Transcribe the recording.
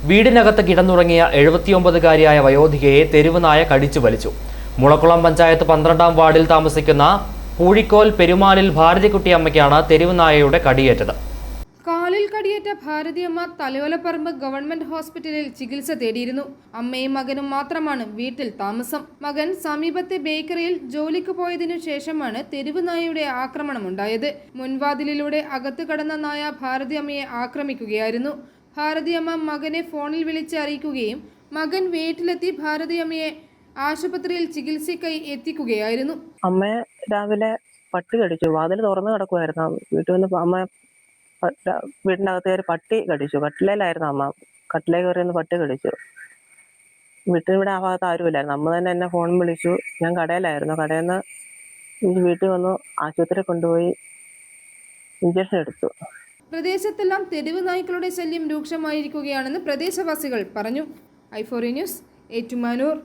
വീടിനകത്ത് കിടന്നുറങ്ങിയ 79-കാരിയായ വയോധികയെ തെരുവ് നായ കടിച്ചു വലിച്ചു. മുളക്കുളം പഞ്ചായത്ത് 12-ാം വാർഡിൽ താമസിക്കുന്ന പൂഴിക്കോൽ പെരുമാലിൽ ഭാരതിക്കുട്ടി അമ്മയ്ക്കാണ് തെരുവ് നായയുടെ കടിയേറ്റത്. കാലിൽ കടിയേറ്റ ഭാരതിയമ്മ തലയോലപ്പറമ്പ് ഗവൺമെന്റ് ഹോസ്പിറ്റലിൽ ചികിത്സ തേടിയിരുന്നു. അമ്മയും മകനും മാത്രമാണ് വീട്ടിൽ താമസം. മകൻ സമീപത്തെ ബേക്കറിയിൽ ജോലിക്ക് പോയതിനു ശേഷമാണ് തെരുവ് നായയുടെ ആക്രമണമുണ്ടായത്. മുൻവാതിലിലൂടെ അകത്ത് കടന്ന നായ ഭാരതിയമ്മയെ ആക്രമിക്കുകയായിരുന്നു. ഭാരതിയമ്മ മകനെ ഫോണിൽ വിളിച്ച് അറിയിക്കുകയും മകൻ വീട്ടിലെത്തി ഭാരതിയമ്മയെ ആശുപത്രിയിൽ ചികിത്സയ്ക്കായി എത്തിക്കുകയായിരുന്നു. അമ്മയെ രാവിലെ പട്ടി കടിച്ചു. വാതിൽ തുറന്നു കിടക്കുമായിരുന്നു. വീട്ടിൽ നിന്ന് അമ്മ വീടിൻ്റെ അകത്ത് കയറി പട്ടി കടിച്ചു. കട്ടിലേലായിരുന്നു അമ്മ. കട്ടിലേ കയറി ഒന്ന് പട്ടി കടിച്ചു. വീട്ടിൽ ആ ഭാഗത്ത് ആരുമില്ലായിരുന്നു. അമ്മ തന്നെ എന്നെ ഫോൺ വിളിച്ചു. ഞാൻ കടയിലായിരുന്നു. കടയിൽ നിന്ന് വീട്ടിൽ വന്നു. ആശുപത്രിയിൽ കൊണ്ടുപോയി ഇഞ്ചക്ഷൻ എടുത്തു. പ്രദേശത്തെല്ലാം തെരുവ് നായ്ക്കളുടെ ശല്യം രൂക്ഷമായിരിക്കുകയാണെന്ന് പ്രദേശവാസികൾ പറഞ്ഞു. i4 news, Ettumanoor.